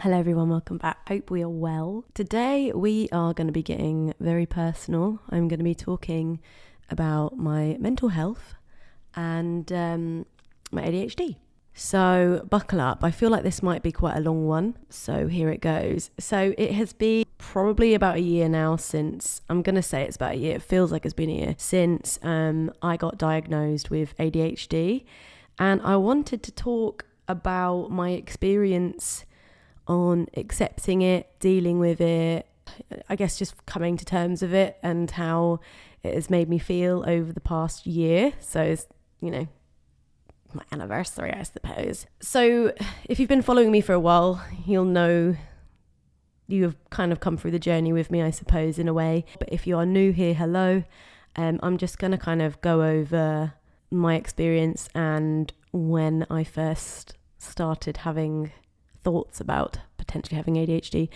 Hello everyone, welcome back. Hope we are well. Today we are going to be getting very personal. I'm going to be talking about my mental health and my ADHD. So buckle up. I feel like this might be quite a long one. So here it goes. So it has been probably about a year now since, I'm going to say it's about a year. It feels like it's been a year since I got diagnosed with ADHD. And I wanted to talk about my experience on accepting it, dealing with it, I guess just coming to terms with it and how it has made me feel over the past year. So it's, my anniversary, I suppose. So if you've been following me for a while, you'll know you have kind of come through the journey with me, I suppose, in a way. But if you are new here, hello. I'm just going to kind of go over my experience and when I first started having thoughts about potentially having ADHD.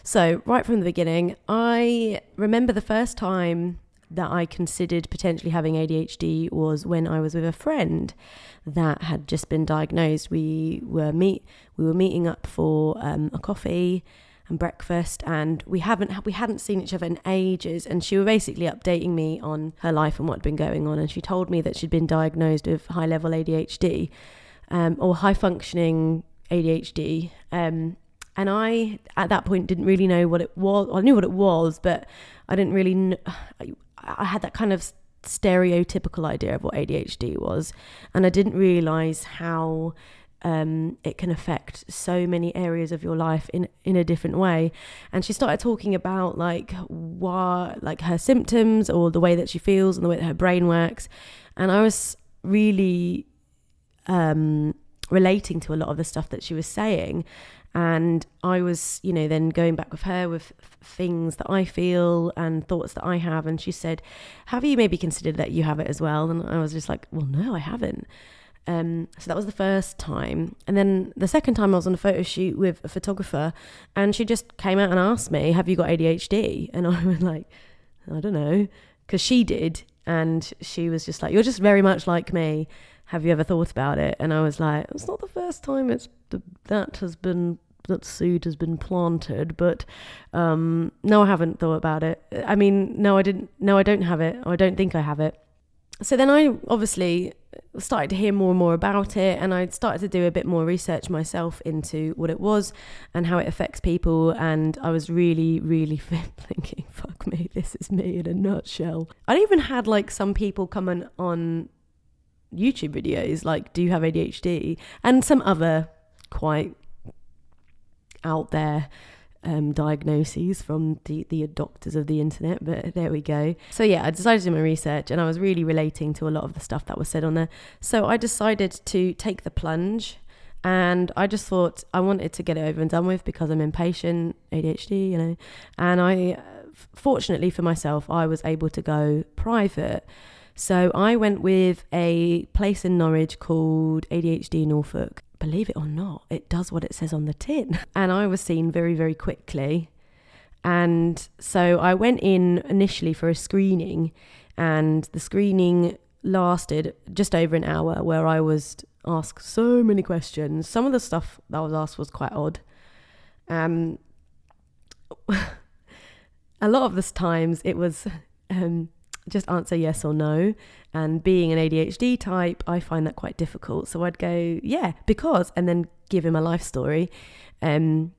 So right from the beginning, I remember the first time that I considered potentially having ADHD was when I was with a friend that had just been diagnosed. We were meeting up for a coffee and breakfast, and we hadn't seen each other in ages, and she was basically updating me on her life and what had been going on, and she told me that she'd been diagnosed with high level ADHD or high functioning ADHD, and I at that point didn't really know what it was. I knew what it was, but I didn't really know. I had that kind of stereotypical idea of what ADHD was, and I didn't realise how it can affect so many areas of your life in a different way. And she started talking about like her symptoms or the way that she feels and the way that her brain works, and I was really relating to a lot of the stuff that she was saying. And I was, then going back with her with things that I feel and thoughts that I have. And she said, have you maybe considered that you have it as well? And I was just like, well, no, I haven't. So that was the first time. And then the second time I was on a photo shoot with a photographer, and she just came out and asked me, have you got ADHD? And I was like, I don't know, because she did. And she was just like, you're just very much like me. Have you ever thought about it? And I was like, it's not the first time that seed has been planted, but no, I haven't thought about it. I mean, no, I didn't. No, I don't have it. Or I don't think I have it. So then I obviously started to hear more and more about it, and I started to do a bit more research myself into what it was and how it affects people. And I was really, really thinking, fuck me, this is me in a nutshell. I even had like some people comment on YouTube videos like, do you have ADHD? And some other quite out there diagnoses from the doctors of the internet, but there we go. So yeah, I decided to do my research, and I was really relating to a lot of the stuff that was said on there. So I decided to take the plunge, and I just thought I wanted to get it over and done with because I'm impatient, ADHD, and I fortunately for myself, I was able to go private. So I went with a place in Norwich called ADHD Norfolk. Believe it or not, it does what it says on the tin. And I was seen very, very quickly. And so I went in initially for a screening, and the screening lasted just over an hour, where I was asked so many questions. Some of the stuff that I was asked was quite odd. A lot of the times it was just answer yes or no, and being an ADHD type, I find that quite difficult. So I'd go, yeah, because, and then give him a life story, and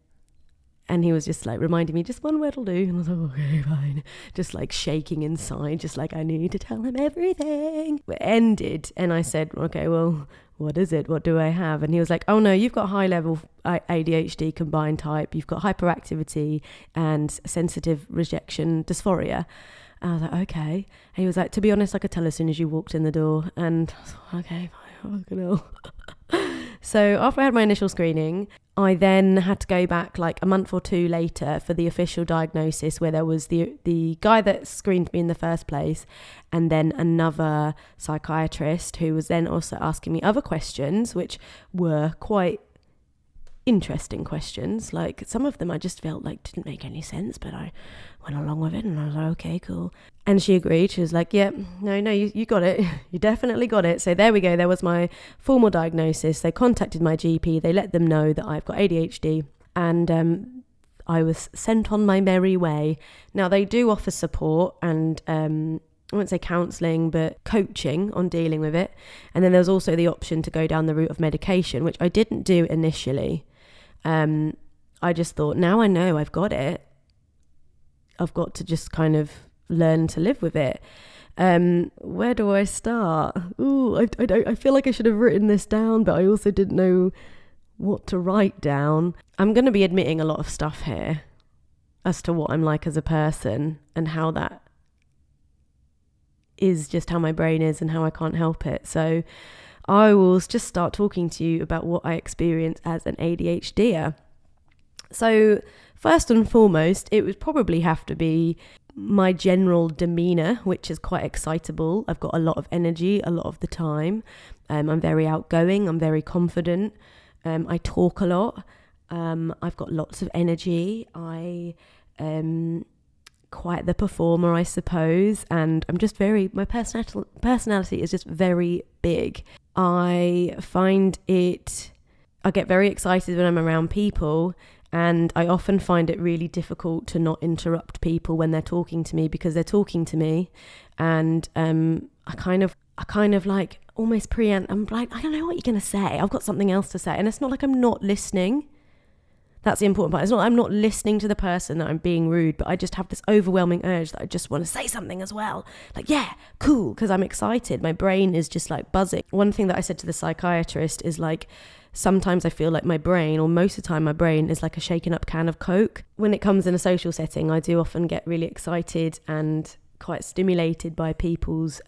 he was just like reminding me, just one word will do, and I was like, okay, fine, just like shaking inside, just like I need to tell him everything. It ended, and I said, okay, well, what is it? What do I have? And he was like, oh no, you've got high level ADHD combined type, you've got hyperactivity and sensitive rejection dysphoria. And I was like, okay. And he was like, to be honest, I could tell as soon as you walked in the door. And I was like, okay, fine, fucking hell. So after I had my initial screening, I then had to go back like a month or two later for the official diagnosis, where there was the guy that screened me in the first place, and then another psychiatrist who was then also asking me other questions, which were quite interesting questions. Like some of them I just felt like didn't make any sense, but I went along with it, and I was like, okay, cool. And she agreed. She was like, yeah, no, you got it. You definitely got it. So there we go. There was my formal diagnosis. They contacted my GP. They let them know that I've got ADHD. and I was sent on my merry way. Now, they do offer support and I won't say counselling, but coaching on dealing with it. And then there's also the option to go down the route of medication, which I didn't do initially. I just thought, now I know I've got it, I've got to just kind of learn to live with it. Where do I start? I feel like I should have written this down, but I also didn't know what to write down. I'm going to be admitting a lot of stuff here as to what I'm like as a person and how that is just how my brain is and how I can't help it. So I will just start talking to you about what I experience as an ADHDer. So first and foremost, it would probably have to be my general demeanour, which is quite excitable. I've got a lot of energy a lot of the time. I'm very outgoing. I'm very confident. I talk a lot. I've got lots of energy. I am quite the performer, I suppose. And I'm just my personality is just very big. I get very excited when I'm around people. And I often find it really difficult to not interrupt people when they're talking to me because they're talking to me. And I kind of like almost preempt. I'm like, I don't know what you're going to say. I've got something else to say. And it's not like I'm not listening. That's the important part. It's not I'm not listening to the person that I'm being rude, but I just have this overwhelming urge that I just want to say something as well. Like, yeah, cool, because I'm excited. My brain is just like buzzing. One thing that I said to the psychiatrist is like, sometimes I feel like my brain, or most of the time my brain, is like a shaken up can of Coke. When it comes in a social setting, I do often get really excited and quite stimulated by people's,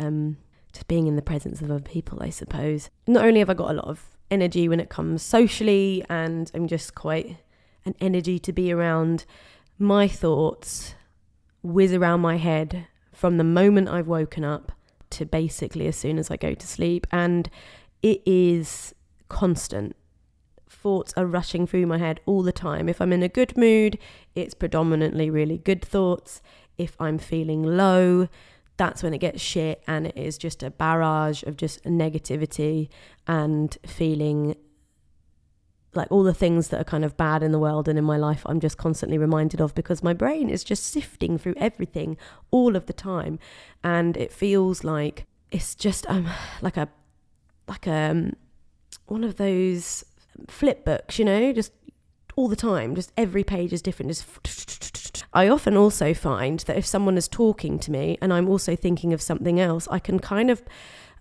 just being in the presence of other people, I suppose. Not only have I got a lot of energy when it comes socially, and I'm just quite an energy to be around, my thoughts whiz around my head from the moment I've woken up to basically as soon as I go to sleep. And it is constant. Thoughts are rushing through my head all the time. If I'm in a good mood, it's predominantly really good thoughts. If I'm feeling low, that's when it gets shit, and it is just a barrage of just negativity and feeling like all the things that are kind of bad in the world and in my life I'm just constantly reminded of, because my brain is just sifting through everything all of the time. And it feels like it's just like one of those flip books, you know, just all the time, just every page is different. Just I often also find that if someone is talking to me and I'm also thinking of something else,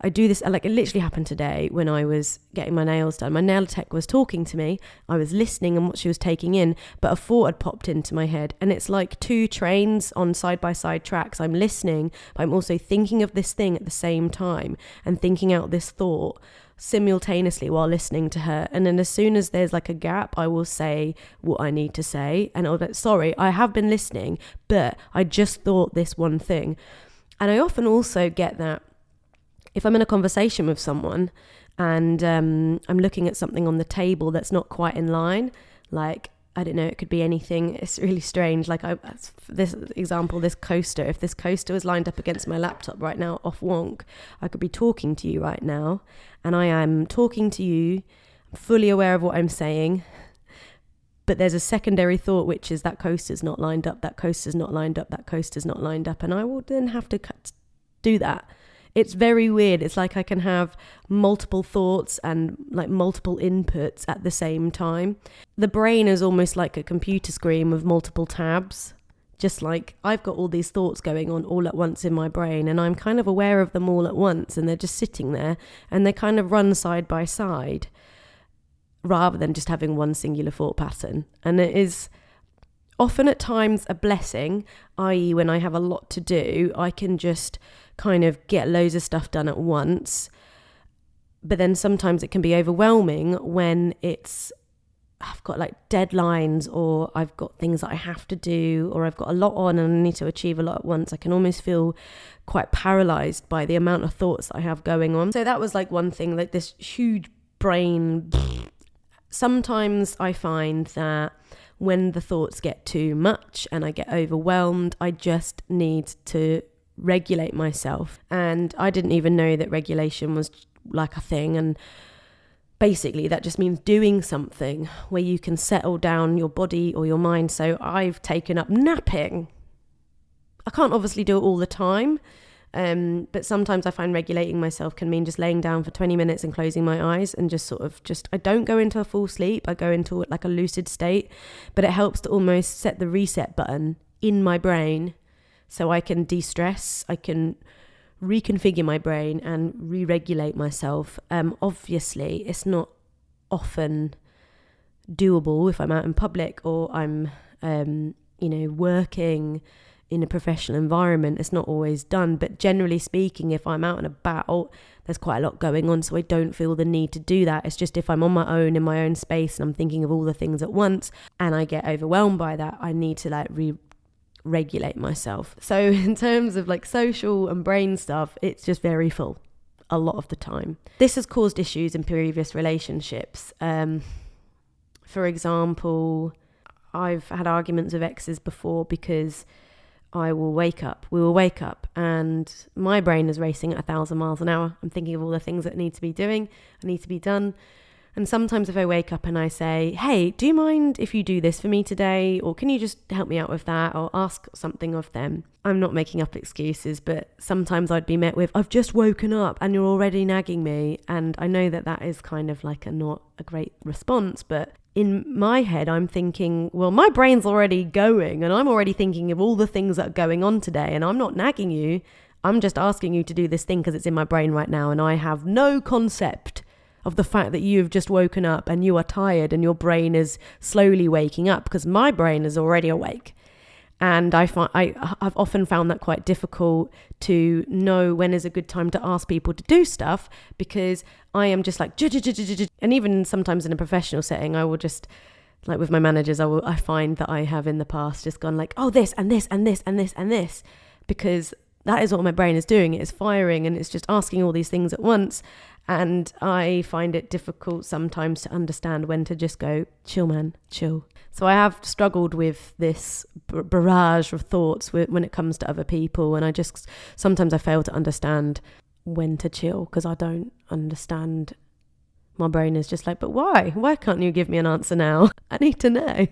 I do this, like it literally happened today when I was getting my nails done. My nail tech was talking to me, I was listening and what she was taking in, but a thought had popped into my head, and it's like two trains on side-by-side tracks. I'm listening, but I'm also thinking of this thing at the same time and thinking out this thought simultaneously while listening to her. And then as soon as there's like a gap, I will say what I need to say, and I'll be like, sorry, I have been listening, but I just thought this one thing. And I often also get that if I'm in a conversation with someone and I'm looking at something on the table that's not quite in line, like, I don't know, it could be anything. It's really strange. Like this example, this coaster, if this coaster was lined up against my laptop right now off wonk, I could be talking to you right now, and I am talking to you, I'm fully aware of what I'm saying, but there's a secondary thought, which is that coaster's not lined up, that coaster's not lined up, that coaster's not lined up, and I will then have to do that. It's very weird. It's like I can have multiple thoughts and like multiple inputs at the same time. The brain is almost like a computer screen with multiple tabs. Just like I've got all these thoughts going on all at once in my brain, and I'm kind of aware of them all at once, and they're just sitting there and they kind of run side by side rather than just having one singular thought pattern. And it is often at times a blessing, i.e. when I have a lot to do, I can just kind of get loads of stuff done at once. But then sometimes it can be overwhelming when I've got like deadlines, or I've got things that I have to do, or I've got a lot on and I need to achieve a lot at once. I can almost feel quite paralyzed by the amount of thoughts that I have going on. So that was like one thing, like this huge brain. Sometimes I find that when the thoughts get too much and I get overwhelmed, I just need to regulate myself. And I didn't even know that regulation was like a thing. And basically that just means doing something where you can settle down your body or your mind. So I've taken up napping. I can't obviously do it all the time, but sometimes I find regulating myself can mean just laying down for 20 minutes and closing my eyes and I don't go into a full sleep. I go into like a lucid state, but it helps to almost set the reset button in my brain so I can de-stress, I can reconfigure my brain and re-regulate myself. Obviously, it's not often doable if I'm out in public or I'm, working in a professional environment. It's not always done, but generally speaking, if I'm out and about, there's quite a lot going on, so I don't feel the need to do that. It's just if I'm on my own in my own space and I'm thinking of all the things at once and I get overwhelmed by that, I need to like regulate myself. So in terms of like social and brain stuff, it's just very full a lot of the time. This has caused issues in previous relationships. For example, I've had arguments with exes before because we will wake up and my brain is racing at 1,000 miles an hour. I'm thinking of all the things that need to be done. And sometimes if I wake up and I say, hey, do you mind if you do this for me today? Or can you just help me out with that? Or ask something of them. I'm not making up excuses, but sometimes I'd be met with, I've just woken up and you're already nagging me. And I know that is kind of like not a great response, but in my head, I'm thinking, well, my brain's already going and I'm already thinking of all the things that are going on today. And I'm not nagging you. I'm just asking you to do this thing because it's in my brain right now. And I have no concept of the fact that you've just woken up and you are tired and your brain is slowly waking up, because my brain is already awake. And I've often found that quite difficult to know when is a good time to ask people to do stuff, because I am just like, and even sometimes in a professional setting, I will just, like with my managers, I find that I have in the past just gone like, oh, this and this and this and this and this, because that is what my brain is doing. It is firing and it's just asking all these things at once. And I find it difficult sometimes to understand when to just go, chill, man, chill. So I have struggled with this barrage of thoughts when it comes to other people. And sometimes I fail to understand when to chill because I don't understand. My brain is just like, but why? Why can't you give me an answer now? I need to know.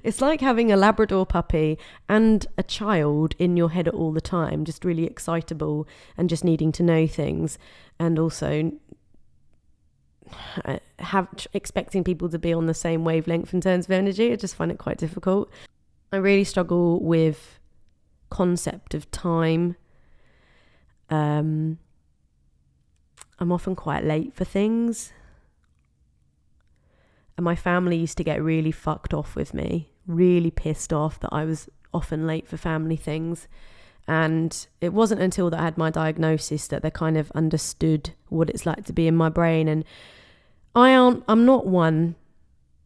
It's like having a Labrador puppy and a child in your head all the time, just really excitable and just needing to know things, and also expecting people to be on the same wavelength in terms of energy. I just find it quite difficult. I really struggle with concept of time. I'm often quite late for things. And my family used to get really fucked off with me, really pissed off that I was often late for family things. And it wasn't until that I had my diagnosis that they kind of understood what it's like to be in my brain. And I'm not one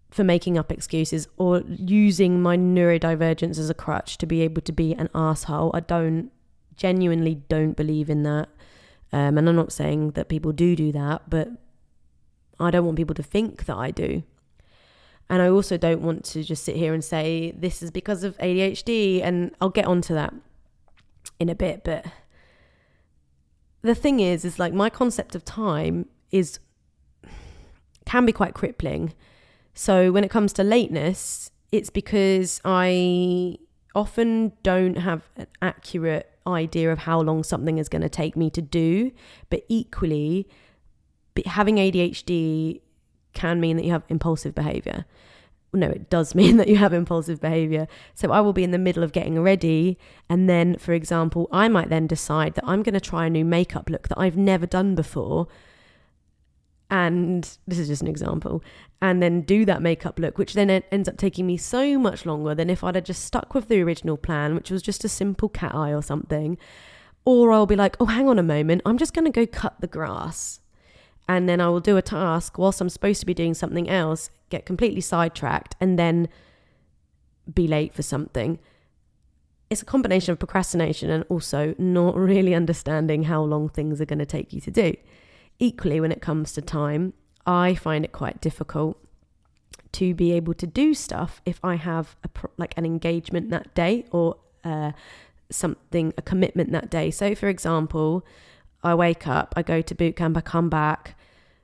for making up excuses or using my neurodivergence as a crutch to be able to be an asshole. I genuinely don't believe in that. And I'm not saying that people do that, but I don't want people to think that I do. And I also don't want to just sit here and say, this is because of ADHD, and I'll get onto that in a bit. But the thing is like my concept of time can be quite crippling. So when it comes to lateness, it's because I often don't have an accurate idea of how long something is going to take me to do. But equally, having ADHD can mean that you have impulsive behavior. No, it does mean that you have impulsive behavior. So I will be in the middle of getting ready, and then, for example, I might then decide that I'm going to try a new makeup look that I've never done before. And this is just an example. And then do that makeup look, which then ends up taking me so much longer than if I'd have just stuck with the original plan, which was just a simple cat eye or something. Or I'll be like, oh, hang on a moment, I'm just going to go cut the grass. And then I will do a task whilst I'm supposed to be doing something else, get completely sidetracked, and then be late for something. It's a combination of procrastination and also not really understanding how long things are going to take you to do. Equally, when it comes to time, I find it quite difficult to be able to do stuff if I have an engagement that day or a commitment that day. So, for example, I wake up, I go to boot camp, I come back,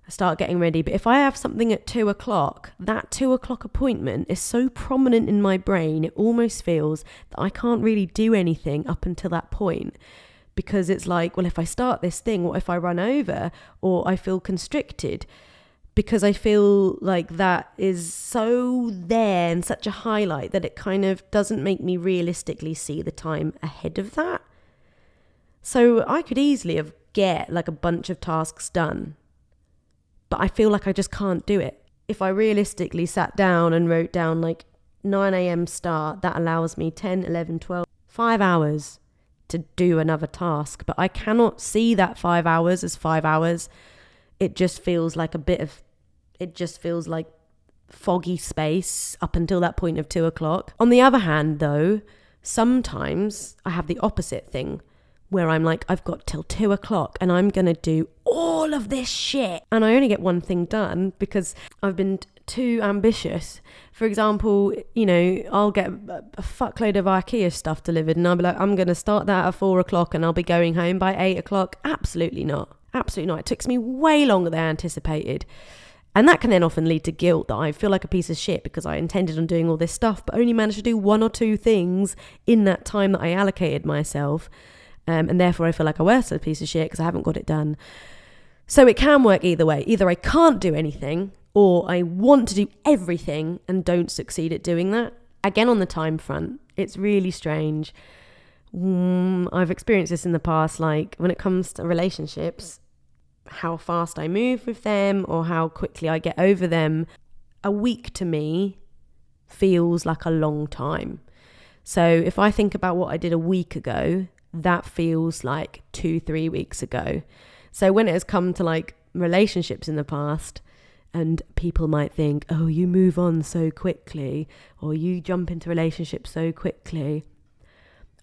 I start getting ready. But if I have something at 2:00, that 2:00 appointment is so prominent in my brain, it almost feels that I can't really do anything up until that point. Because it's like, well, if I start this thing, what if I run over or I feel constricted? Because I feel like that is so there and such a highlight that it kind of doesn't make me realistically see the time ahead of that. So I could easily get like a bunch of tasks done, but I feel like I just can't do it. If I realistically sat down and wrote down like 9 a.m. start, that allows me 10, 11, 12, 5 hours to do another task, but I cannot see that 5 hours as 5 hours. It just feels like foggy space up until that point of 2:00. On the other hand, though, sometimes I have the opposite thing where I'm like, I've got till 2:00 and I'm going to do all of this shit. And I only get one thing done because I've been too ambitious. For example, I'll get a fuckload of IKEA stuff delivered and I'll be like, I'm going to start that at 4:00 and I'll be going home by 8:00. Absolutely not. Absolutely not. It takes me way longer than I anticipated. And that can then often lead to guilt, that I feel like a piece of shit because I intended on doing all this stuff, but only managed to do 1 or 2 things in that time that I allocated myself. And therefore I feel like I was a piece of shit because I haven't got it done. So it can work either way. Either I can't do anything or I want to do everything and don't succeed at doing that. Again, on the time front, it's really strange. I've experienced this in the past, like when it comes to relationships, how fast I move with them or how quickly I get over them. A week to me feels like a long time. So if I think about what I did a week ago, that feels like 2-3 weeks ago. So when it has come to like relationships in the past, and people might think, oh, you move on so quickly, or you jump into relationships so quickly.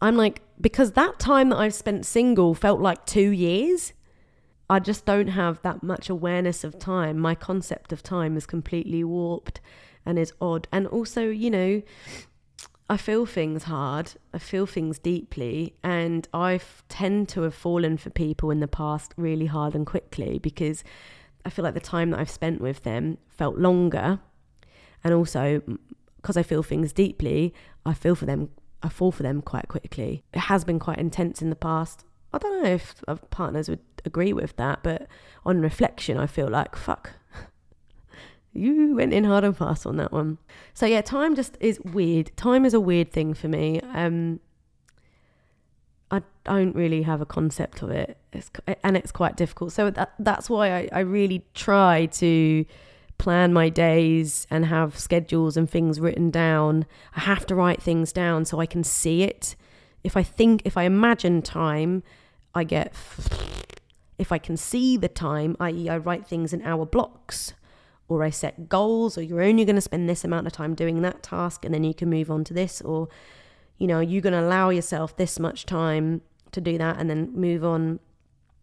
I'm like, because that time that I've spent single felt like 2 years. I just don't have that much awareness of time. My concept of time is completely warped and is odd. And also, I feel things hard. I feel things deeply. And I tend to have fallen for people in the past really hard and quickly because I feel like the time that I've spent with them felt longer. And also, because I feel things deeply, I fall for them quite quickly. It has been quite intense in the past. I don't know if partners would agree with that, but on reflection, I feel like, fuck, you went in hard and fast on that one. So yeah, time just is weird. Time is a weird thing for me. I don't really have a concept of it. It's quite difficult. So that's why I really try to plan my days and have schedules and things written down. I have to write things down so I can see it. If I imagine time, if I can see the time, i.e. I write things in hour blocks, or I set goals, or you're only going to spend this amount of time doing that task and then you can move on to this, or, you're going to allow yourself this much time to do that and then move on.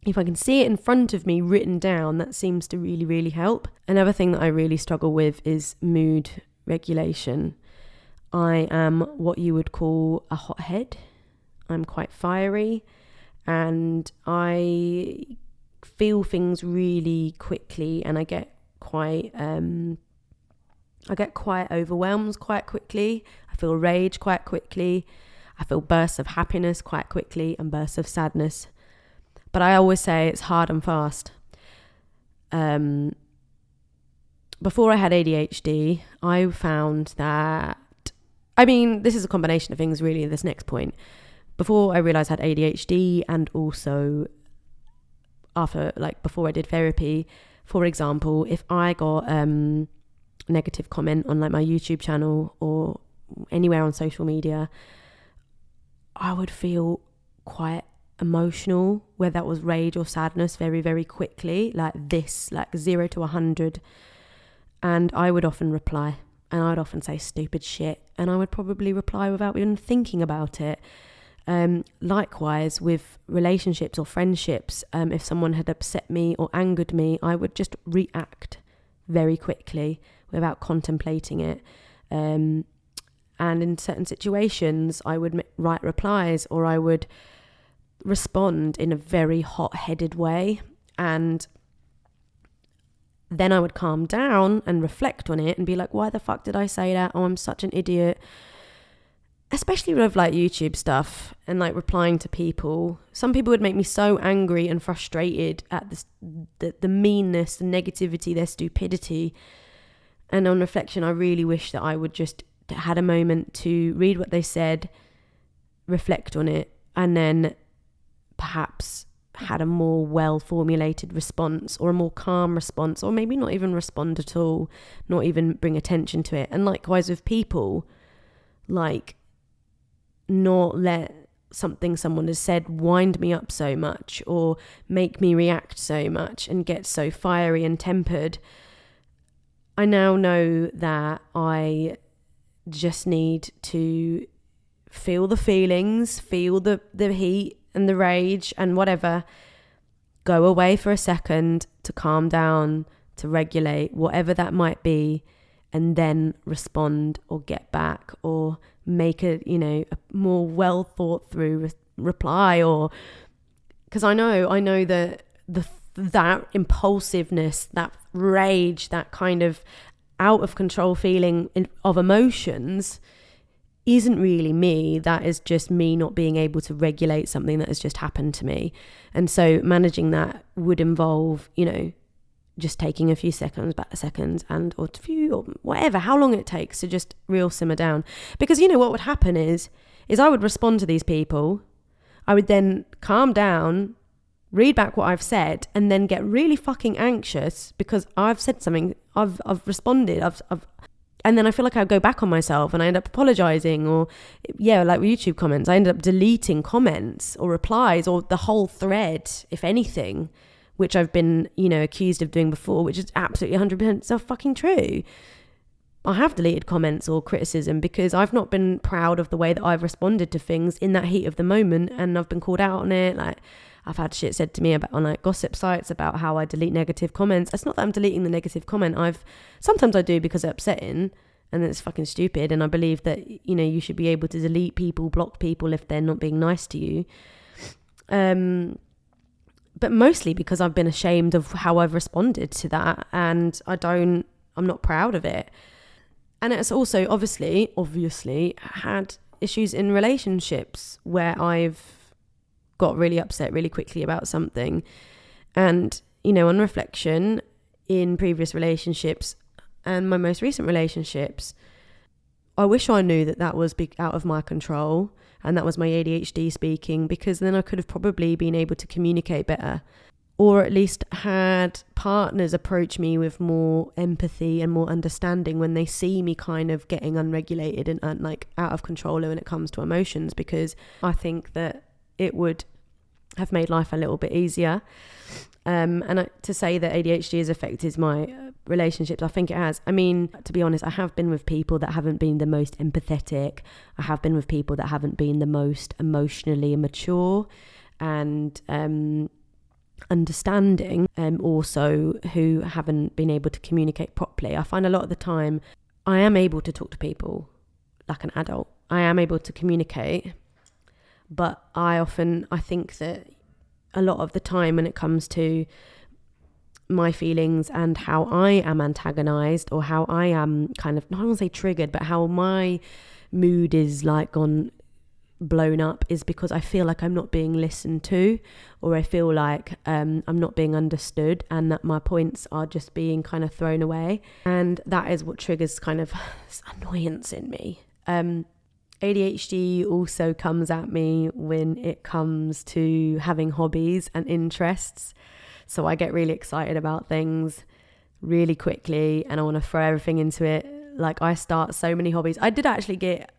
If I can see it in front of me written down, that seems to really, really help. Another thing that I really struggle with is mood regulation. I am what you would call a hothead. I'm quite fiery and I feel things really quickly, and I get quite overwhelmed quite quickly. I feel rage quite quickly. I feel bursts of happiness quite quickly and bursts of sadness. But I always say it's hard and fast. Before I had ADHD, I found that, this is a combination of things really, this next point. Before I realised I had ADHD, and also before I did therapy, for example, if I got negative comment on like my YouTube channel or anywhere on social media, I would feel quite emotional, whether that was rage or sadness, very, very quickly, like 0 to 100. And I would often reply, and I'd often say stupid shit, and I would probably reply without even thinking about it. Likewise with relationships or friendships, if someone had upset me or angered me, I would just react very quickly without contemplating it. And in certain situations, I would write replies, or I would respond in a very hot-headed way. And then I would calm down and reflect on it and be like, why the fuck did I say that? Oh, I'm such an idiot. Especially with like YouTube stuff and like replying to people. Some people would make me so angry and frustrated at this, the meanness, the negativity, their stupidity. And on reflection, I really wish that I would just had a moment to read what they said, reflect on it, and then perhaps had a more well-formulated response or a more calm response, or maybe not even respond at all, not even bring attention to it. And likewise with people, like not let something someone has said wind me up so much or make me react so much and get so fiery and tempered. I now know that I just need to feel the feelings, feel the heat and the rage and whatever, go away for a second to calm down, to regulate, whatever that might be, and then respond or get back or make a more well thought through reply. Or because I know that that impulsiveness, that rage, that kind of out of control feeling of emotions isn't really me. That is just me not being able to regulate something that has just happened to me. And so managing that would involve, just taking a few seconds, back a second, and or whatever, how long it takes to just real simmer down. Because what would happen is I would respond to these people. I would then calm down, read back what I've said, and then get really fucking anxious because I've said something, I've responded, and then I feel like I go back on myself and I end up apologizing, or like with YouTube comments, I end up deleting comments or replies or the whole thread, if anything, which I've been, accused of doing before, which is absolutely 100% so fucking true. I have deleted comments or criticism because I've not been proud of the way that I've responded to things in that heat of the moment, and I've been called out on it. Like, I've had shit said to me about on like gossip sites about how I delete negative comments. It's not that I'm deleting the negative comment. Sometimes I do because it's upsetting and it's fucking stupid. And I believe that, you should be able to delete people, block people if they're not being nice to you. But mostly because I've been ashamed of how I've responded to that, and I'm not proud of it. And it's also obviously had issues in relationships where I've got really upset really quickly about something. And, on reflection, in previous relationships and my most recent relationships, I wish I knew that was out of my control and that was my ADHD speaking, because then I could have probably been able to communicate better, or at least had partners approach me with more empathy and more understanding when they see me kind of getting unregulated and like out of control when it comes to emotions, because I think that it would have made life a little bit easier. To say that ADHD has affected my relationships, I think it has. I mean, to be honest, I have been with people that haven't been the most empathetic. I have been with people that haven't been the most emotionally mature and understanding, also who haven't been able to communicate properly. I find a lot of the time I am able to talk to people like an adult. I am able to communicate. But I think that a lot of the time when it comes to my feelings and how I am antagonized, or how I am kind of, I don't want to say triggered, but how my mood is like blown up, is because I feel like I'm not being listened to, or I feel like I'm not being understood, and that my points are just being kind of thrown away. And that is what triggers kind of this annoyance in me. ADHD also comes at me when it comes to having hobbies and interests. So I get really excited about things really quickly and I want to throw everything into it. Like, I start so many hobbies. I did actually get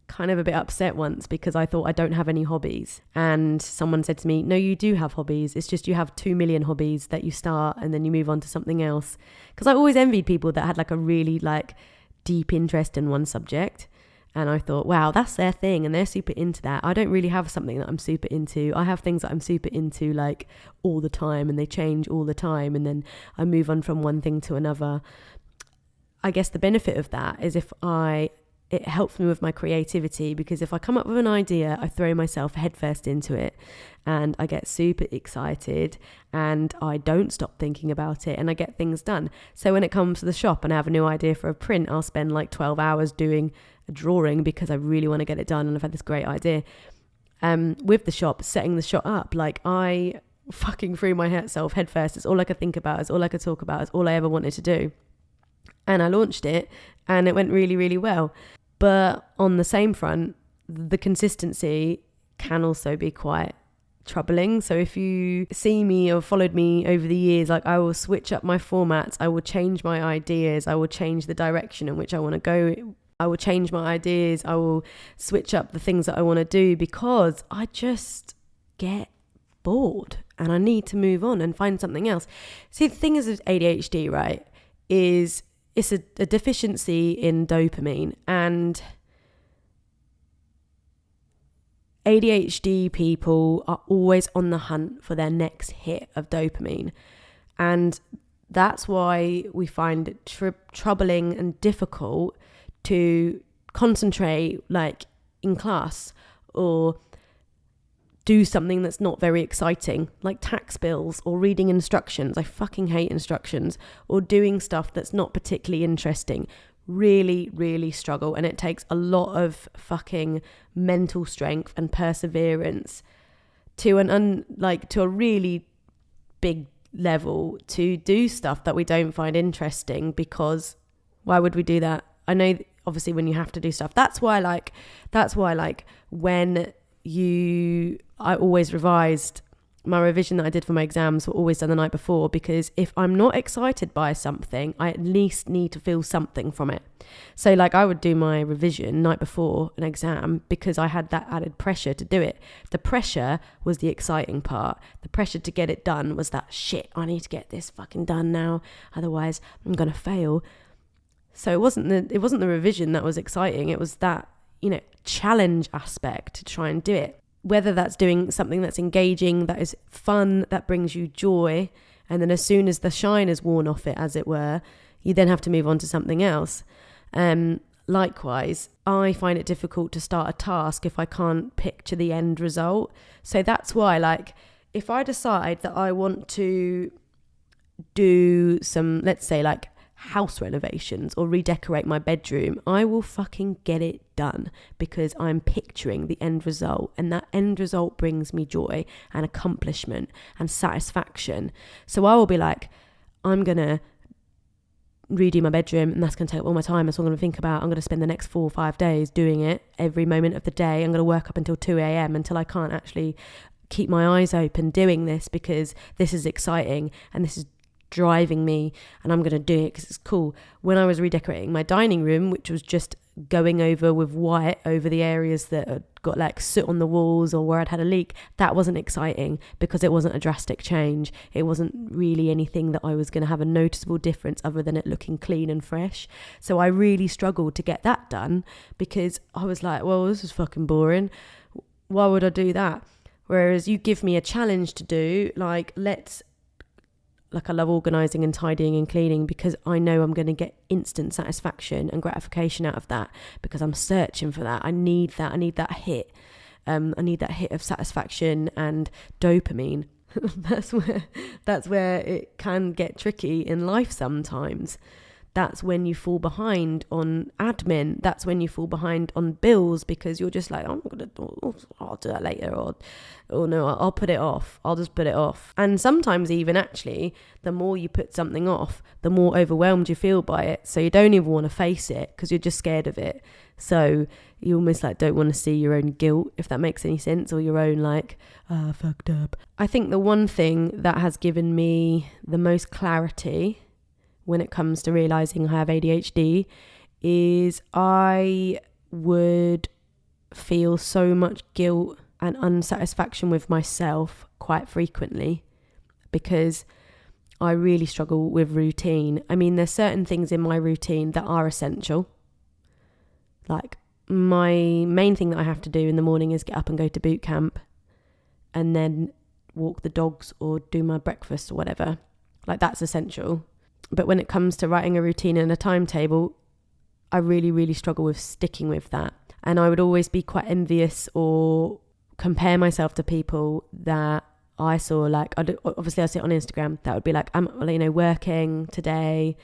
kind of a bit upset once because I thought I don't have any hobbies. And someone said to me, no, you do have hobbies. It's just you have 2 million hobbies that you start and then you move on to something else. Because I always envied people that had like a really like deep interest in one subject. And I thought, wow, that's their thing and they're super into that. I don't really have something that I'm super into. I have things that I'm super into like all the time, and they change all the time, and then I move on from one thing to another. I guess the benefit of that is if I it helps me with my creativity, because if I come up with an idea, I throw myself headfirst into it and I get super excited and I don't stop thinking about it and I get things done. So when it comes to the shop and I have a new idea for a print, I'll spend like 12 hours doing a drawing because I really want to get it done and I've had this great idea. With the shop, setting the shop up, like I fucking threw myself headfirst. It's all I could think about. It's all I could talk about. It's all I ever wanted to do. And I launched it and it went really, really well. But on the same front, the consistency can also be quite troubling. So if you see me or followed me over the years, like I will switch up my formats, I will change my ideas, I will change the direction in which I want to go, I will change my ideas, I will switch up the things that I want to do because I just get bored and I need to move on and find something else. See, the thing is with ADHD, right, is it's a deficiency in dopamine, and ADHD people are always on the hunt for their next hit of dopamine. And that's why we find it troubling and difficult to concentrate like in class or do something that's not very exciting, like tax bills or reading instructions. I fucking hate instructions. Or doing stuff that's not particularly interesting. Really, really struggle. And it takes a lot of fucking mental strength and perseverance to to a really big level to do stuff that we don't find interesting, because why would we do that? I know obviously when you have to do stuff, that's why when I always revised. My revision that I did for my exams were always done the night before, because if I'm not excited by something, I at least need to feel something from it. So like I would do my revision night before an exam because I had that added pressure to do it. The pressure was the exciting part. The pressure to get it done was that shit, I need to get this fucking done now, otherwise I'm going to fail. So it wasn't the revision that was exciting. It was that, challenge aspect to try and do it. Whether that's doing something that's engaging, that is fun, that brings you joy, and then as soon as the shine is worn off it, as it were, you then have to move on to something else. Likewise, I find it difficult to start a task if I can't picture the end result. So that's why, like, if I decide that I want to do some, let's say, like, house renovations or redecorate my bedroom, I will fucking get it done because I'm picturing the end result, and that end result brings me joy and accomplishment and satisfaction. So I will be like, I'm gonna redo my bedroom and that's gonna take up all my time. That's all I'm gonna think about. I'm gonna spend the next 4 or 5 days doing it every moment of the day. I'm gonna work up until 2 a.m. until I can't actually keep my eyes open doing this, because this is exciting and this is driving me and I'm going to do it because it's cool. When I was redecorating my dining room, which was just going over with white over the areas that had got like soot on the walls or where I'd had a leak, that wasn't exciting because it wasn't a drastic change. It wasn't really anything that I was going to have a noticeable difference other than it looking clean and fresh. So I really struggled to get that done because I was like, well, this is fucking boring. Why would I do that? Whereas you give me a challenge to do, I love organising and tidying and cleaning because I know I'm going to get instant satisfaction and gratification out of that because I'm searching for that. I need that hit. I need that hit of satisfaction and dopamine. That's where it can get tricky in life sometimes. That's when you fall behind on admin. That's when you fall behind on bills because you're just like, I'll do that later, or no, I'll put it off. I'll just put it off. And sometimes even actually, the more you put something off, the more overwhelmed you feel by it. So you don't even want to face it because you're just scared of it. So you almost don't want to see your own guilt, if that makes any sense, or your own fucked up. I think the one thing that has given me the most clarity when it comes to realising I have ADHD is I would feel so much guilt and unsatisfaction with myself quite frequently because I really struggle with routine. I mean, there's certain things in my routine that are essential. Like my main thing that I have to do in the morning is get up and go to boot camp and then walk the dogs or do my breakfast or whatever. Like that's essential. But when it comes to writing a routine and a timetable, I really, really struggle with sticking with that. And I would always be quite envious or compare myself to people that I saw, like, obviously I see it on Instagram, that would be like, I'm, you know, working today,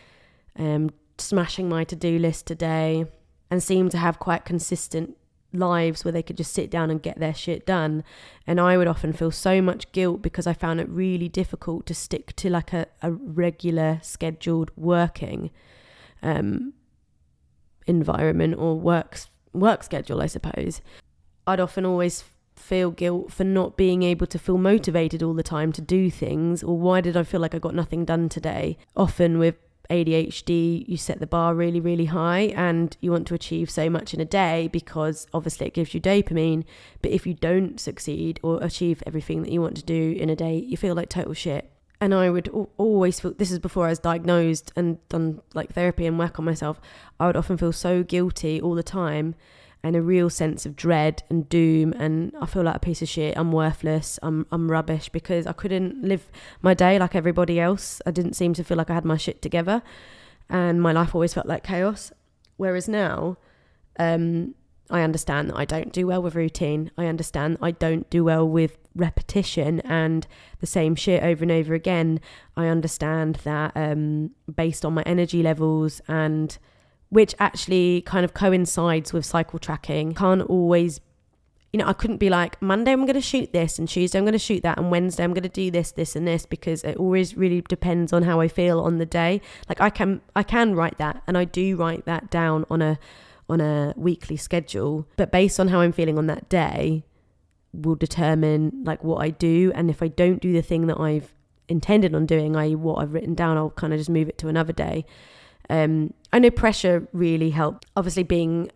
smashing my to-do list today, and seem to have quite consistent lives where they could just sit down and get their shit done. And I would often feel so much guilt because I found it really difficult to stick to like a regular scheduled working environment or work schedule, I suppose. I'd often always feel guilt for not being able to feel motivated all the time to do things, or why did I feel like I got nothing done today? Often with ADHD, you set the bar really, really high and you want to achieve so much in a day because obviously it gives you dopamine. But if you don't succeed or achieve everything that you want to do in a day, you feel like total shit. And I would always feel, this is before I was diagnosed and done like therapy and work on myself, I would often feel so guilty all the time, and a real sense of dread and doom, and I feel like a piece of shit, I'm worthless, I'm rubbish, because I couldn't live my day like everybody else. I didn't seem to feel like I had my shit together, and my life always felt like chaos. Whereas now, I understand that I don't do well with routine. I understand that I don't do well with repetition and the same shit over and over again. I understand that based on my energy levels, and which actually kind of coincides with cycle tracking. Can't always, you know, I couldn't be like, Monday I'm going to shoot this, and Tuesday I'm going to shoot that, and Wednesday I'm going to do this, this and this, because it always really depends on how I feel on the day. Like I can write that, and I do write that down on a weekly schedule, but based on how I'm feeling on that day will determine like what I do. And if I don't do the thing that I've intended on doing, i.e. what I've written down, I'll kind of just move it to another day. I know pressure really helped. Obviously being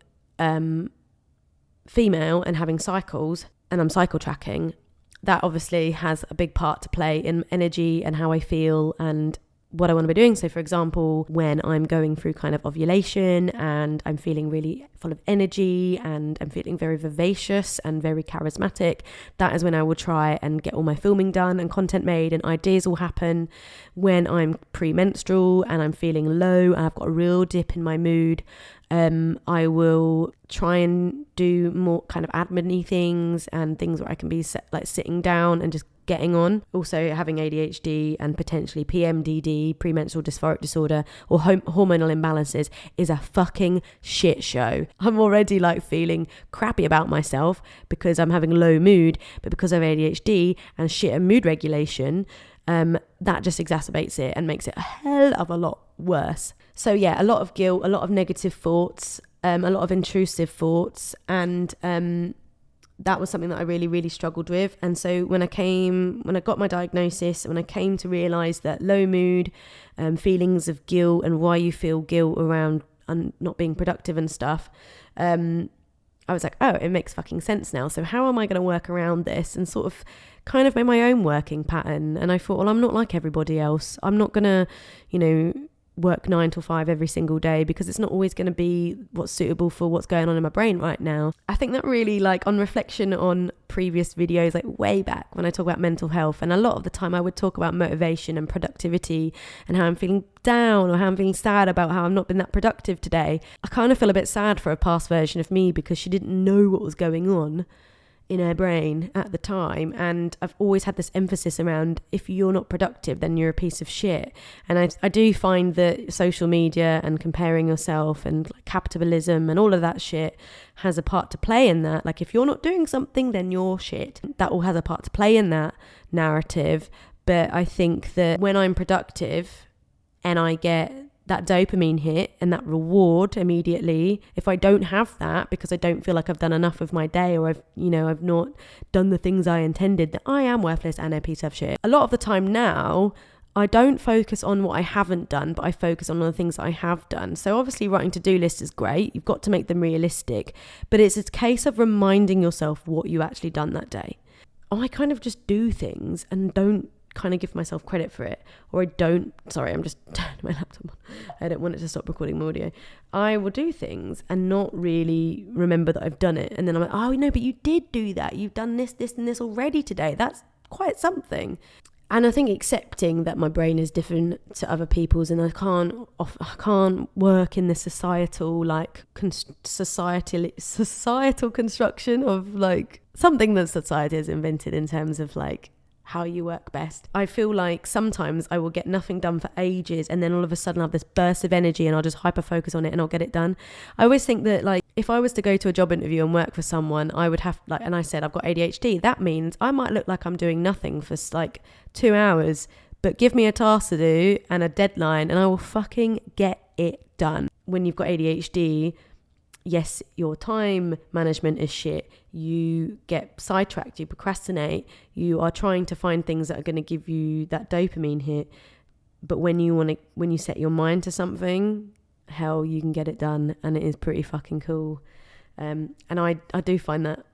female and having cycles, and I'm cycle tracking, that obviously has a big part to play in energy and how I feel and what I want to be doing. So for example, when I'm going through kind of ovulation and I'm feeling really full of energy and I'm feeling very vivacious and very charismatic, that is when I will try and get all my filming done and content made, and ideas will happen. When I'm premenstrual and I'm feeling low and I've got a real dip in my mood, I will try and do more kind of admin-y things and things where I can be like sitting down and just getting on. Also having ADHD and potentially PMDD, premenstrual dysphoric disorder, or hormonal imbalances is a fucking shit show. I'm already like feeling crappy about myself because I'm having low mood, but because of ADHD and shit and mood regulation, that just exacerbates it and makes it a hell of a lot worse. So yeah, a lot of guilt, a lot of negative thoughts, a lot of intrusive thoughts, and that was something that I really, really struggled with. And so when I got my diagnosis, when I came to realise that low mood, feelings of guilt and why you feel guilt around not being productive and stuff, I was like, oh, it makes fucking sense now. So how am I going to work around this? And sort of kind of made my own working pattern. And I thought, well, I'm not like everybody else. I'm not going to, you know, work 9 to 5 every single day, because it's not always going to be what's suitable for what's going on in my brain right now. I think that really, like, on reflection on previous videos, like way back when I talk about mental health, and a lot of the time I would talk about motivation and productivity and how I'm feeling down or how I'm feeling sad about how I've not been that productive today. I kind of feel a bit sad for a past version of me because she didn't know what was going on in her brain at the time. And I've always had this emphasis around, if you're not productive, then you're a piece of shit. And I do find that social media and comparing yourself and like capitalism and all of that shit has a part to play in that. Like, if you're not doing something, then you're shit. That all has a part to play in that narrative. But I think that when I'm productive and I get that dopamine hit and that reward immediately, if I don't have that because I don't feel like I've done enough of my day, or I've not done the things I intended, then I am worthless and a piece of shit. A lot of the time now, I don't focus on what I haven't done, but I focus on the things that I have done. So obviously writing to-do lists is great. You've got to make them realistic, but it's a case of reminding yourself what you actually done that day. I kind of just do things and don't kind of give myself credit for it, or I'm just turning my laptop on. I don't want it to stop recording my audio. I will do things and not really remember that I've done it, and then I'm like, oh no, but you did do that, you've done this and this already today, that's quite something. And I think accepting that my brain is different to other people's, and I can't work in the societal societal construction of like something that society has invented in terms of like how you work best. I feel like sometimes I will get nothing done for ages, and then all of a sudden I have this burst of energy and I'll just hyper focus on it and I'll get it done. I always think that like if I was to go to a job interview and work for someone, I would have like, and I said I've got ADHD, that means I might look like I'm doing nothing for like 2 hours, but give me a task to do and a deadline and I will fucking get it done. When you've got ADHD, yes, your time management is shit. You get sidetracked, you procrastinate, you are trying to find things that are going to give you that dopamine hit. But when you set your mind to something, hell, you can get it done, and it is pretty fucking cool. And I do find that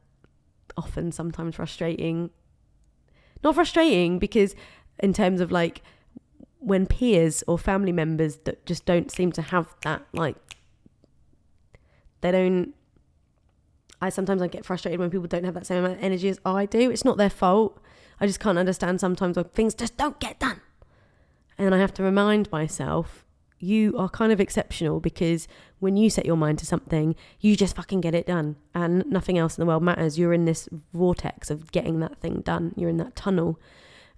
often sometimes frustrating. Not frustrating because in terms of like when peers or family members that just don't seem to have that, like sometimes I get frustrated when people don't have that same amount of energy as I do. It's not their fault. I just can't understand sometimes when things just don't get done. And I have to remind myself, you are kind of exceptional, because when you set your mind to something, you just fucking get it done and nothing else in the world matters. You're in this vortex of getting that thing done. You're in that tunnel.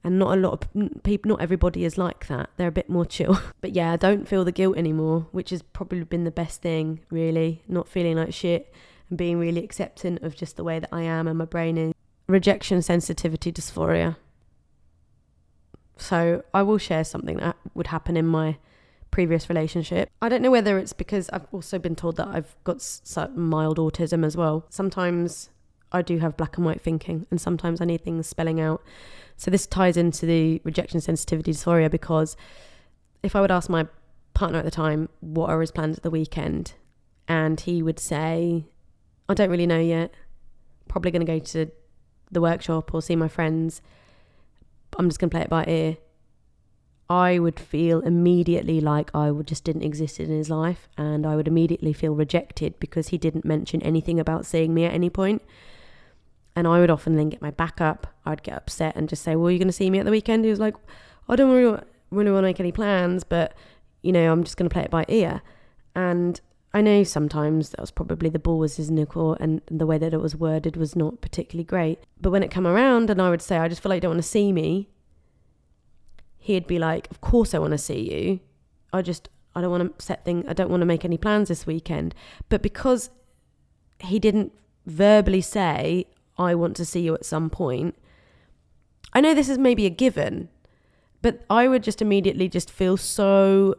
And not a lot of people, not everybody is like that. They're a bit more chill. But yeah, I don't feel the guilt anymore, which has probably been the best thing, really. Not feeling like shit and being really acceptant of just the way that I am and my brain is. Rejection sensitivity dysphoria. So I will share something that would happen in my previous relationship. I don't know whether it's because I've also been told that I've got mild autism as well. Sometimes I do have black and white thinking, and sometimes I need things spelling out. So this ties into the rejection sensitivity dysphoria, because if I would ask my partner at the time what are his plans at the weekend, and he would say, I don't really know yet, probably going to go to the workshop or see my friends, I'm just going to play it by ear, I would feel immediately like I just didn't exist in his life, and I would immediately feel rejected because he didn't mention anything about seeing me at any point. And I would often then get my back up. I'd get upset and just say, well, you're going to see me at the weekend? He was like, I don't really want to make any plans, but, you know, I'm just going to play it by ear. And I know sometimes that was probably the ball was his nickel, and the way that it was worded was not particularly great. But when it came around and I would say, I just feel like you don't want to see me, he'd be like, of course I want to see you. I don't want to I don't want to make any plans this weekend. But because he didn't verbally say, I want to see you at some point, I know this is maybe a given, but I would just immediately just feel so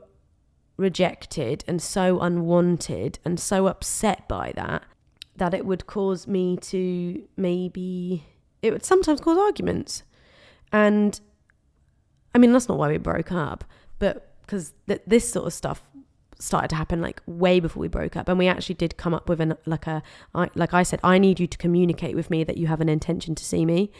rejected and so unwanted and so upset by that it would cause me to it would sometimes cause arguments. And I mean, that's not why we broke up, but because this sort of stuff started to happen like way before we broke up, and we actually did come up with like I said, I need you to communicate with me that you have an intention to see me,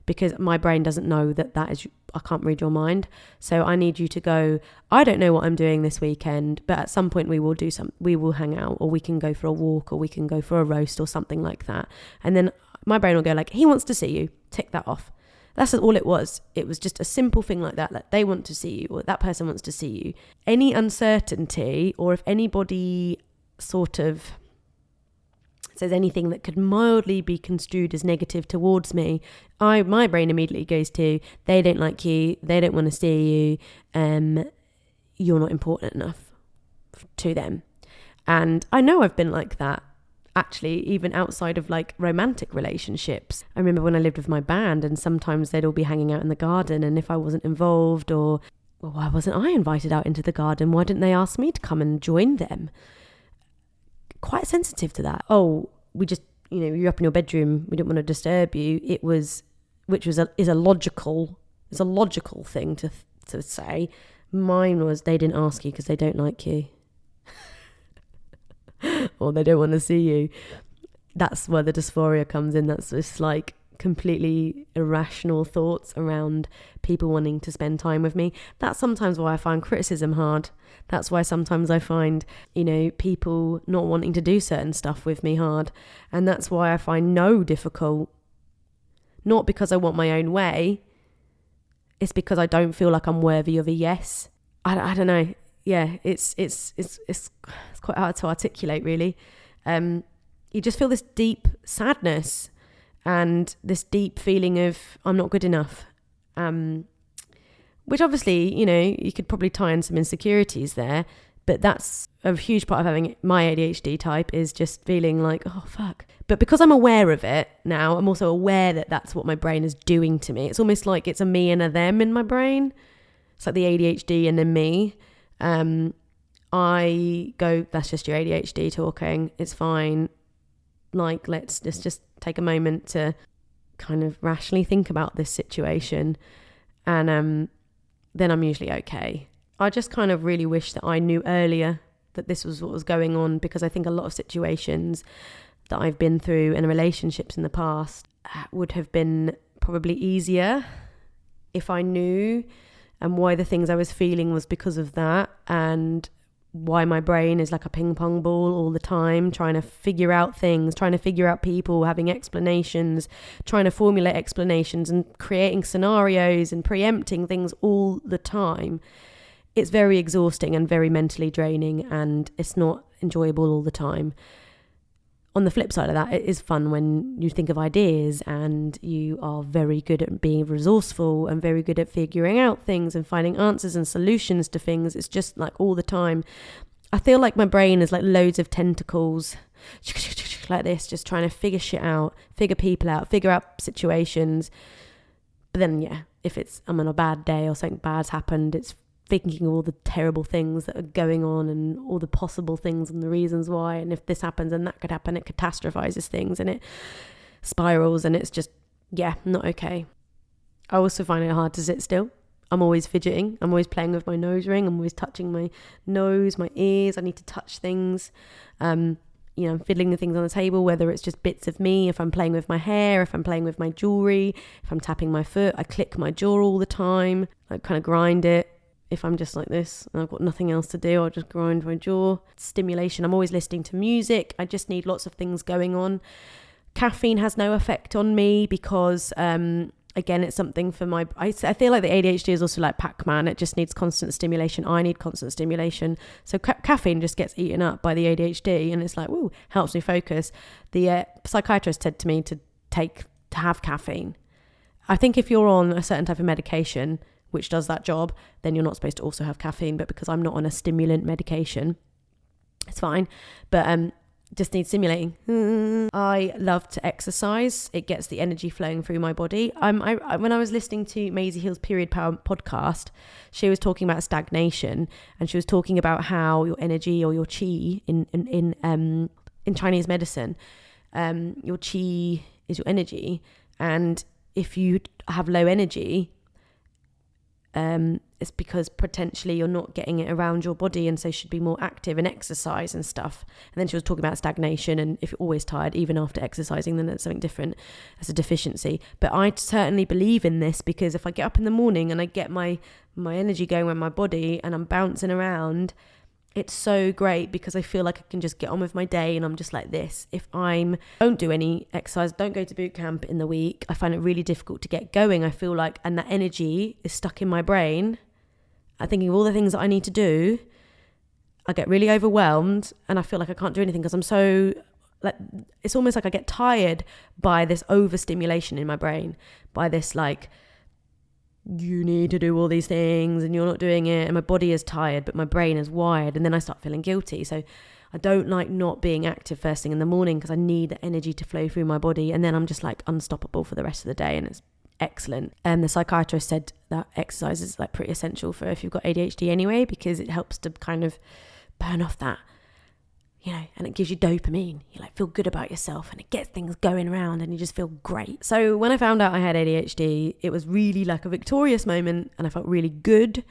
because my brain doesn't know that is, I can't read your mind. So I need you to go, I don't know what I'm doing this weekend, but at some point we will hang out, or we can go for a walk, or we can go for a roast or something like that. And then my brain will go like, he wants to see you, tick that off. That's all it was. It was just a simple thing like that. Like, they want to see you, or that person wants to see you. Any uncertainty, or if anybody sort of says anything that could mildly be construed as negative towards me, my brain immediately goes to, they don't like you, they don't want to see you, you're not important enough to them. And I know I've been like that, actually, even outside of like romantic relationships. I remember when I lived with my band, and sometimes they'd all be hanging out in the garden, and if I wasn't involved, or well, why wasn't I invited out into the garden? Why didn't they ask me to come and join them? Quite sensitive to that. Oh, we just, you're up in your bedroom, we didn't want to disturb you. Is a logical thing to say. Mine was, they didn't ask you because they don't like you. Or they don't want to see you. That's where the dysphoria comes in. That's just like completely irrational thoughts around people wanting to spend time with me. That's sometimes why I find criticism hard. That's why sometimes I find, people not wanting to do certain stuff with me hard. And that's why I find no difficult. Not because I want my own way. it's because I don't feel like I'm worthy of a yes. I don't know. Yeah, it's quite hard to articulate, really. You just feel this deep sadness and this deep feeling of I'm not good enough. Which obviously, you could probably tie in some insecurities there, but that's a huge part of having my ADHD type, is just feeling like, oh, fuck. But because I'm aware of it now, I'm also aware that that's what my brain is doing to me. It's almost like it's a me and a them in my brain. It's like the ADHD and then me. I go, that's just your ADHD talking. It's fine. Like, let's just take a moment to kind of rationally think about this situation. And then I'm usually okay. I just kind of really wish that I knew earlier that this was what was going on, because I think a lot of situations that I've been through in relationships in the past would have been probably easier if I knew, and why the things I was feeling was because of that, and why my brain is like a ping pong ball all the time, trying to figure out things, trying to figure out people, having explanations, trying to formulate explanations and creating scenarios and preempting things all the time. It's very exhausting and very mentally draining, and it's not enjoyable all the time. On the flip side of that, it is fun when you think of ideas and you are very good at being resourceful and very good at figuring out things and finding answers and solutions to things. It's just like all the time. I feel like my brain is like loads of tentacles like this, just trying to figure shit out, figure people out, figure out situations. But then, yeah, if I'm on a bad day or something bad's happened, it's thinking of all the terrible things that are going on and all the possible things and the reasons why, and if this happens and that could happen, it catastrophizes things and it spirals, and it's just, yeah, not okay. I also find it hard to sit still. I'm always fidgeting. I'm always playing with my nose ring. I'm always touching my nose, my ears. I need to touch things. I'm fiddling with things on the table, whether it's just bits of me, if I'm playing with my hair, if I'm playing with my jewelry, if I'm tapping my foot. I click my jaw all the time. I kind of grind it. If I'm just like this and I've got nothing else to do, I'll just grind my jaw. Stimulation. I'm always listening to music. I just need lots of things going on. Caffeine has no effect on me because, again, it's something for my... I feel like the ADHD is also like Pac-Man. It just needs constant stimulation. I need constant stimulation. So caffeine just gets eaten up by the ADHD, and it's like, woo, helps me focus. The psychiatrist said to me to have caffeine. I think if you're on a certain type of medication which does that job, then you're not supposed to also have caffeine. But because I'm not on a stimulant medication, it's fine. But just need stimulating. I love to exercise. It gets the energy flowing through my body. When I was listening to Maisie Hill's Period Power podcast, she was talking about stagnation, and she was talking about how your energy, or your chi in Chinese medicine, your chi is your energy, and if you have low energy, it's because potentially you're not getting it around your body, and so should be more active and exercise and stuff. And then she was talking about stagnation, and if you're always tired even after exercising, then that's something different. That's a deficiency. But I certainly believe in this, because if I get up in the morning and I get my energy going around my body and I'm bouncing around, it's so great, because I feel like I can just get on with my day, and I'm just like this. If I don't do any exercise, don't go to boot camp in the week, I find it really difficult to get going. I feel like, and that energy is stuck in my brain. I'm thinking of all the things that I need to do. I get really overwhelmed, and I feel like I can't do anything because I'm so, like, it's almost like I get tired by this overstimulation in my brain, by this like, you need to do all these things and you're not doing it, and my body is tired but my brain is wired, and then I start feeling guilty. So I don't like not being active first thing in the morning, because I need the energy to flow through my body, and then I'm just like unstoppable for the rest of the day, and it's excellent. And the psychiatrist said that exercise is like pretty essential for if you've got ADHD anyway, because it helps to kind of burn off that, and it gives you dopamine. You like feel good about yourself, and it gets things going around, and you just feel great. So when I found out I had ADHD, it was really like a victorious moment, and I felt really good,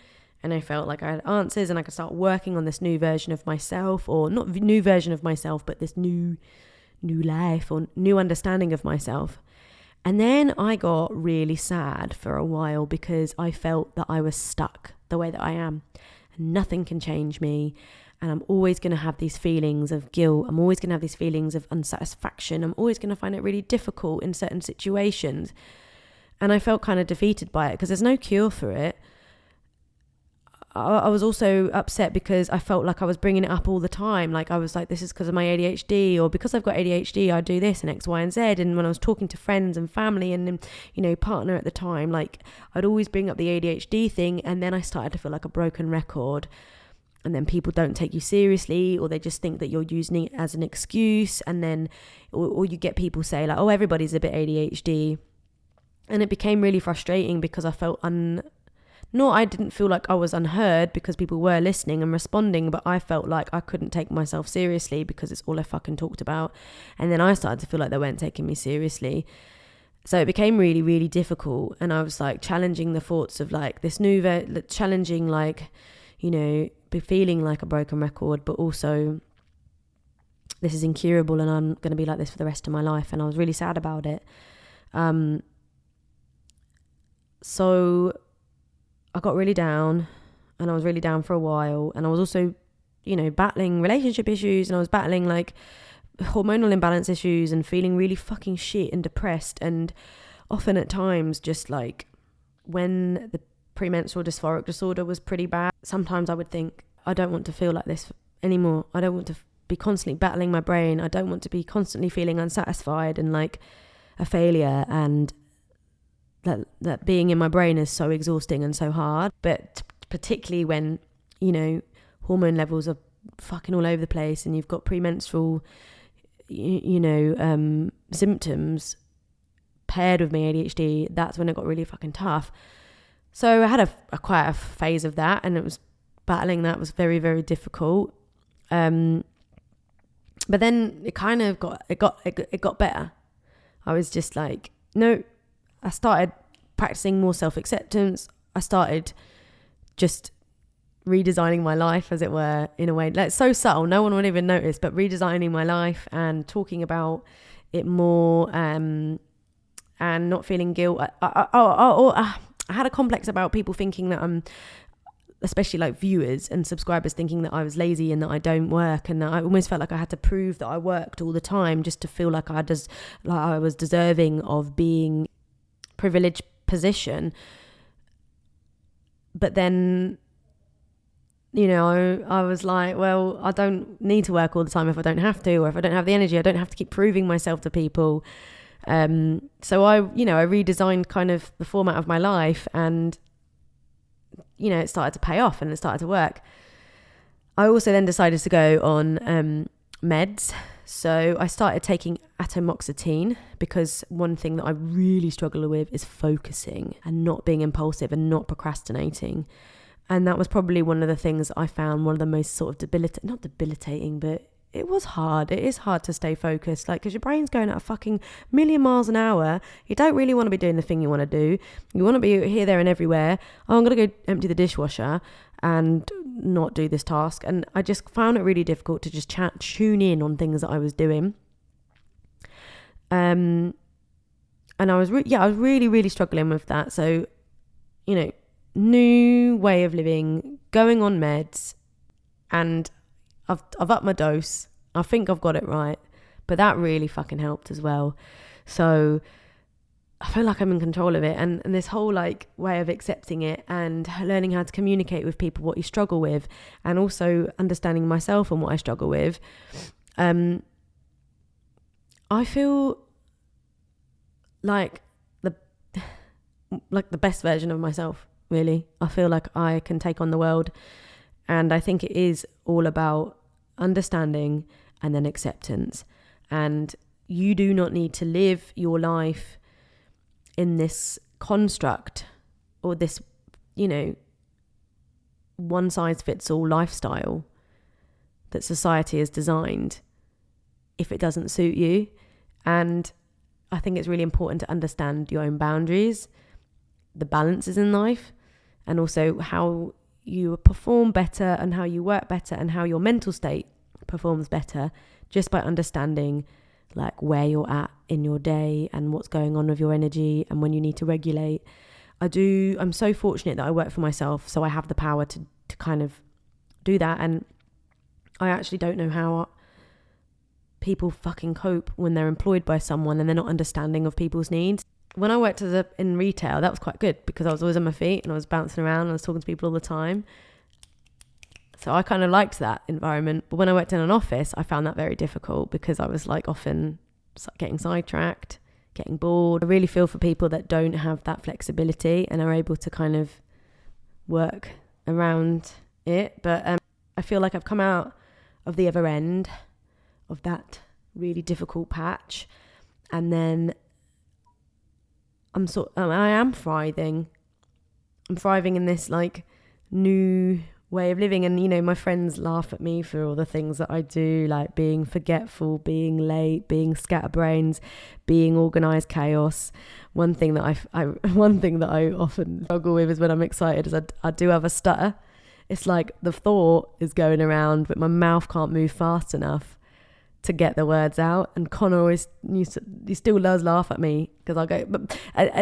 and I felt like I had answers, and I could start working on this new version of myself, or not new version of myself, but this new life or new understanding of myself. And then I got really sad for a while, because I felt that I was stuck the way that I am, and nothing can change me. And I'm always going to have these feelings of guilt. I'm always going to have these feelings of unsatisfaction. I'm always going to find it really difficult in certain situations. And I felt kind of defeated by it because there's no cure for it. I was also upset because I felt like I was bringing it up all the time. Like I was like, this is because of my ADHD, or because I've got ADHD, I do this and X, Y, and Z. And when I was talking to friends and family and, you know, partner at the time, like I'd always bring up the ADHD thing. And then I started to feel like a broken record. And then people don't take you seriously, or they just think that you're using it as an excuse. And then, or you get people say like, oh, everybody's a bit ADHD. And it became really frustrating because I felt I didn't feel like I was unheard because people were listening and responding, but I felt like I couldn't take myself seriously because it's all I fucking talked about. And then I started to feel like they weren't taking me seriously. So it became really, really difficult. And I was like challenging the thoughts of like this challenging like, you know, feeling like a broken record, but also this is incurable and I'm going to be like this for the rest of my life. And I was really sad about it. So I got really down, and I was really down for a while, and I was also, you know, battling relationship issues, and I was battling like hormonal imbalance issues and feeling really fucking shit and depressed. And often at times, just like when the premenstrual dysphoric disorder was pretty bad, sometimes I would think, I don't want to feel like this anymore. I don't want to be constantly battling my brain. I don't want to be constantly feeling unsatisfied and like a failure, and that being in my brain is so exhausting and so hard. But particularly when, you know, hormone levels are fucking all over the place and you've got premenstrual, symptoms paired with my ADHD, that's when it got really fucking tough. So I had quite a phase of that, and it was battling that was very, very difficult. But then it kind of got better. I was just like, no. I started practicing more self-acceptance. I started just redesigning my life, as it were, in a way that's so subtle, no one would even notice, but redesigning my life and talking about it more, and not feeling guilt. I had a complex about people thinking that I'm, especially like viewers and subscribers, thinking that I was lazy and that I don't work, and that I almost felt like I had to prove that I worked all the time just to feel like I was deserving of being privileged position. But then, you know, I was like, well, I don't need to work all the time if I don't have to, or if I don't have the energy, I don't have to keep proving myself to people. So I redesigned kind of the format of my life, and, you know, it started to pay off and it started to work. I also then decided to go on meds. So I started taking atomoxetine because one thing that I really struggle with is focusing and not being impulsive and not procrastinating. And that was probably one of the things I found one of the most sort of not debilitating, but it was hard. It is hard to stay focused, like, because your brain's going at a fucking million miles an hour. You don't really want to be doing the thing you want to do. You want to be here, there and everywhere. Oh, I'm going to go empty the dishwasher and not do this task. And I just found it really difficult to just tune in on things that I was doing. And I was really, really struggling with that. So, you know, new way of living, going on meds, and I've upped my dose. I think I've got it right, but that really fucking helped as well. So I feel like I'm in control of it, and this whole like way of accepting it and learning how to communicate with people what you struggle with, and also understanding myself and what I struggle with. I feel like the best version of myself, really. I feel like I can take on the world, and I think it is all about understanding and then acceptance. And you do not need to live your life in this construct or this, you know, one size fits all lifestyle that society has designed if it doesn't suit you. And I think it's really important to understand your own boundaries, the balances in life, and also how you perform better and how you work better and how your mental state performs better, just by understanding like where you're at in your day and what's going on with your energy and when you need to regulate. I'm so fortunate that I work for myself, so I have the power to kind of do that. And I actually don't know how people fucking cope when they're employed by someone and they're not understanding of people's needs. when I worked in retail, that was quite good because I was always on my feet and I was bouncing around and I was talking to people all the time. So I kind of liked that environment. But when I worked in an office, I found that very difficult because I was like often getting sidetracked, getting bored. I really feel for people that don't have that flexibility and are able to kind of work around it. But I feel like I've come out of the other end of that really difficult patch, and then I am thriving. I'm thriving in this like new way of living, and you know, my friends laugh at me for all the things that I do, like being forgetful, being late, being scatterbrains, being organized chaos. One thing that I often struggle with is when I'm excited is I do have a stutter. It's like the thought is going around but my mouth can't move fast enough to get the words out, and Connor always he still does laugh at me because I go and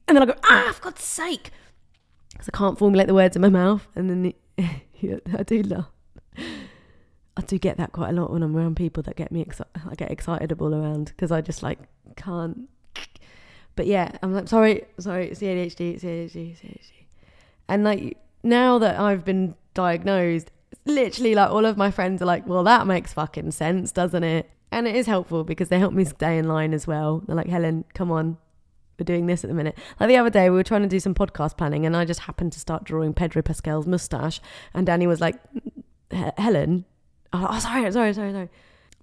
then I go, for God's sake, because I can't formulate the words in my mouth, and then I do laugh. I do get that quite a lot when I'm around people that get me I get excitable around because I just like can't. But yeah, I'm like, sorry, it's the ADHD. And like now that I've been diagnosed, literally like all of my friends are like, well, that makes fucking sense, doesn't it? And it is helpful because they help me stay in line as well. They're like, Helen, come on, we're doing this at the minute. Like the other day we were trying to do some podcast planning and I just happened to start drawing Pedro Pascal's moustache, and Danny was like, Helen, oh sorry.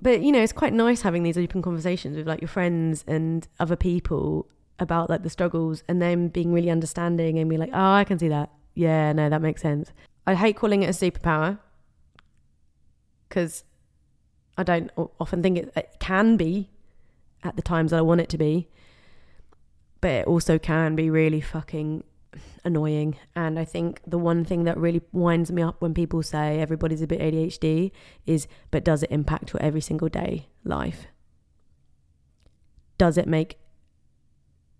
But you know, it's quite nice having these open conversations with like your friends and other people about like the struggles, and them being really understanding and be like, oh, I can see that. Yeah, no, that makes sense. I hate calling it a superpower because I don't often think it can be at the times that I want it to be, but it also can be really fucking annoying. And I think the one thing that really winds me up when people say everybody's a bit ADHD is, but does it impact your every single day life? Does it make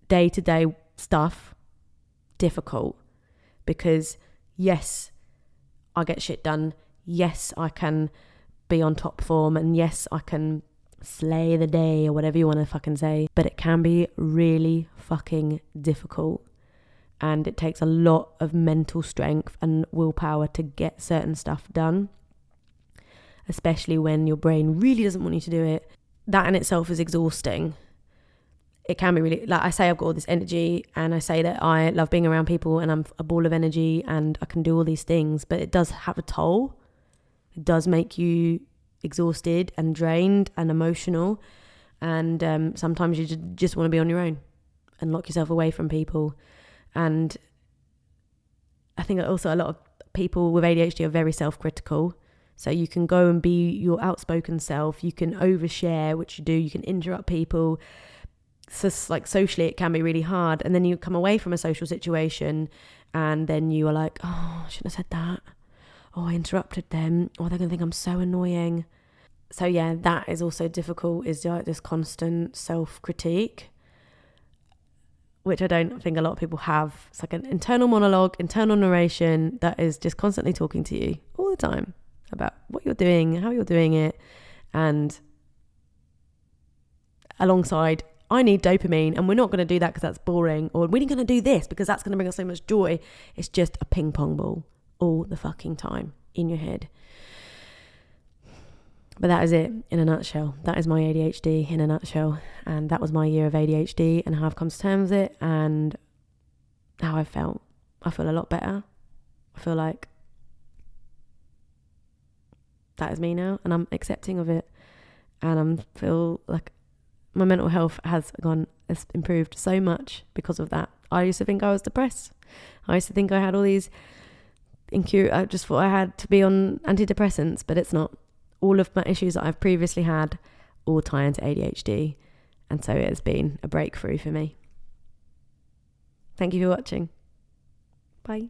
day-to-day stuff difficult? Because yes, I get shit done. Yes, I can be on top form, and yes, I can slay the day or whatever you want to fucking say, but it can be really fucking difficult, and it takes a lot of mental strength and willpower to get certain stuff done, especially when your brain really doesn't want you to do it. That in itself is exhausting. It can be really, like I say, I've got all this energy and I say that I love being around people and I'm a ball of energy and I can do all these things, but it does have a toll. It does make you exhausted and drained and emotional, and sometimes you just want to be on your own and lock yourself away from people. And I think also a lot of people with ADHD are very self-critical, so you can go and be your outspoken self, you can overshare, which you do, you can interrupt people. So like socially it can be really hard, and then you come away from a social situation and then you are like, oh, I shouldn't have said that, oh, I interrupted them, or they're gonna think I'm so annoying. So yeah, that is also difficult, is like this constant self-critique, which I don't think a lot of people have. It's like an internal monologue, internal narration that is just constantly talking to you all the time about what you're doing, how you're doing it, and alongside, I need dopamine and we're not going to do that because that's boring, or we're going to do this because that's going to bring us so much joy. It's just a ping pong ball all the fucking time in your head. But that is it in a nutshell. That is my ADHD in a nutshell. And that was my year of ADHD and how I've come to terms with it and how I felt. I feel a lot better. I feel like that is me now and I'm accepting of it. And I feel like my mental health has improved so much because of that. I used to think I was depressed. I used to think I had all these I just thought I had to be on antidepressants, but it's not. All of my issues that I've previously had all tie into ADHD, and so it has been a breakthrough for me. Thank you for watching. Bye.